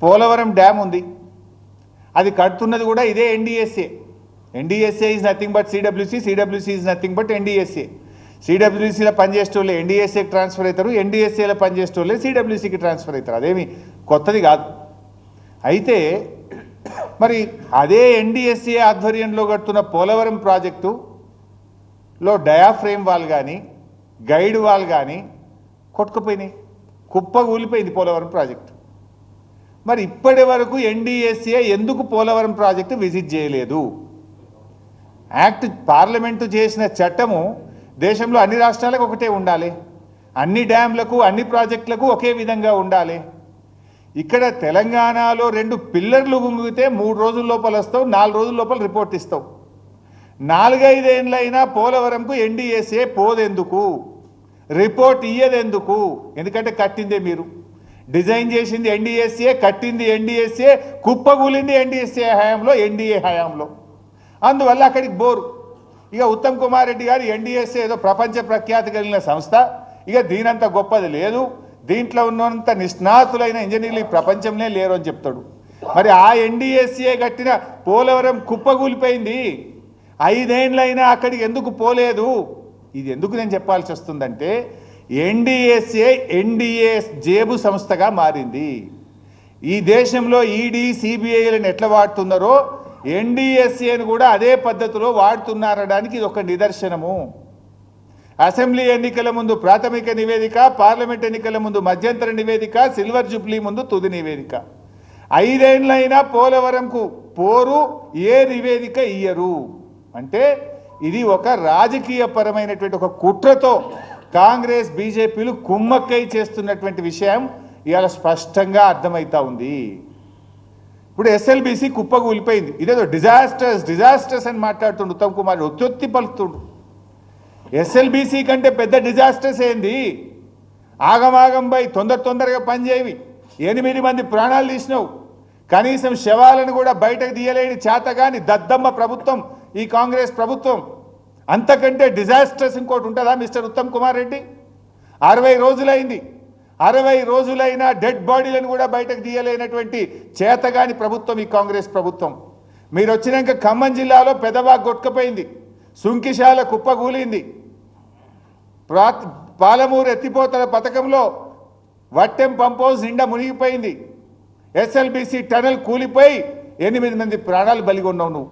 Polavaram dam ఉంది, అది కడుతున్నది కూడా ఇదే NDSA. NDSA is nothing but CWC, CWC is nothing but NDSA. సిడబ్ల్యూసీలో పనిచేసేటోళ్ళే ఎన్డీఎస్ఏకి ట్రాన్స్ఫర్ అవుతారు, ఎన్డీఎస్ఏలో పనిచేసేటోళ్ళే సిడబ్ల్యూసీకి ట్రాన్స్ఫర్ అవుతారు. అదేమి కొత్తది కాదు. అయితే మరి అదే ఎన్డీఎస్ఏ ఆధ్వర్యంలో కడుతున్న పోలవరం ప్రాజెక్టులో డయాఫ్రేమ్ వాల్ కానీ గైడ్ వాల్ కానీ కొట్టుకుపోయినాయి, కుప్పగూలిపోయింది పోలవరం ప్రాజెక్టు. మరి ఇప్పటి వరకు ఎన్డీఎస్ఏ ఎందుకు పోలవరం ప్రాజెక్టు విజిట్ చేయలేదు? యాక్ట్ పార్లమెంటు చేసిన చట్టము దేశంలో అన్ని రాష్ట్రాలకు ఒకటే ఉండాలి, అన్ని డ్యామ్లకు అన్ని ప్రాజెక్టులకు ఒకే విధంగా ఉండాలి. ఇక్కడ తెలంగాణలో 2 పిల్లర్లు గుంగితే 3 రోజుల లోపల వస్తావు, 4 రోజుల లోపల రిపోర్ట్ ఇస్తావు. 4-5 ఏళ్ళైనా పోలవరంకు ఎన్డీఎస్ఏ పోదెందుకు, రిపోర్ట్ ఇయ్యదెందుకు? ఎందుకంటే కట్టిందే మీరు, డిజైన్ చేసింది ఎన్డీఎస్ఏ, కట్టింది ఎన్డీఎస్ఏ, కుప్పగూలింది ఎన్డీఎస్ఏ హయాంలో, ఎన్డీఏ హయాంలో. అందువల్ల అక్కడికి బోరు. ఇక ఉత్తమ్ కుమార్ రెడ్డి గారు ఎన్డీఎస్ఏ ఏదో ప్రపంచ ప్రఖ్యాతి కలిగిన సంస్థ, ఇక దీనంత గొప్పది లేదు, దీంట్లో ఉన్నంత నిష్ణాతులైన ఇంజనీర్లు ఈ ప్రపంచంలో లేరు అని చెప్తాడు. మరి ఆ ఎన్డీఎస్ఏ కట్టిన పోలవరం కుప్పగూలిపోయింది, 5 ఏళ్ళైనా అక్కడికి ఎందుకు పోలేదు? ఇది ఎందుకు నేను చెప్పాల్సి వస్తుందంటే ఎన్డీఎస్ఏ ఎన్డీఏ జేబు సంస్థగా మారింది. ఈ దేశంలో ఈడీ సిబిఐలను ఎట్లా వాడుతున్నారో ఎన్డీఎస్ఏను కూడా అదే పద్ధతిలో వాడుతున్నారనడానికి ఇది ఒక నిదర్శనము. అసెంబ్లీ ఎన్నికల ముందు ప్రాథమిక నివేదిక, పార్లమెంట్ ఎన్నికల ముందు మధ్యంతర నివేదిక, సిల్వర్ జూబ్లీ ముందు తుది నివేదిక. 5 ఏళ్ళైనా పోలవరంకు పోరు, ఏ నివేదిక ఇయ్యరు. అంటే ఇది ఒక రాజకీయపరమైనటువంటి ఒక కుట్రతో కాంగ్రెస్ బీజేపీలు కుమ్మక్కై చేస్తున్నటువంటి విషయం ఇవాళ స్పష్టంగా అర్థమవుతా ఉంది. ఇప్పుడు ఎస్ఎల్బీసీ కుప్పగూలిపోయింది, ఇదేదో డిజాస్టర్స్ అని మాట్లాడుతుండు ఉత్తమ్ కుమార్, ఒత్తి పలుకుతుండు. ఎస్ఎల్బీసీ కంటే పెద్ద డిజాస్టర్స్ ఏంది? ఆగమాగంపై తొందరగా పనిచేయవి, 8 మంది ప్రాణాలు తీసినావు, కనీసం శవాలను కూడా బయటకు తీయలేని చేతగాని దద్దమ్మ ప్రభుత్వం ఈ కాంగ్రెస్ ప్రభుత్వం. అంతకంటే డిజాస్టర్స్ ఇంకోటి ఉంటుందా మిస్టర్ ఉత్తమ్ కుమార్ రెడ్డి? 60 రోజులైంది, 60 రోజులైనా డెడ్ బాడీలను కూడా బయటకు తీయలేనటువంటి చేతగాని ప్రభుత్వం ఈ కాంగ్రెస్ ప్రభుత్వం. మీరు వచ్చినాక ఖమ్మం జిల్లాలో పెదవాగ్ కొట్టుకుపోయింది, సుంకిశాల కుప్పగూలింది, పాలమూరు ఎత్తిపోతల పథకంలో వట్టెం పంప్ హౌస్ నిండా మునిగిపోయింది, ఎస్ఎల్బీసీ టనల్ కూలిపోయి 8 మంది ప్రాణాలు బలిగొన్నావు నువ్వు.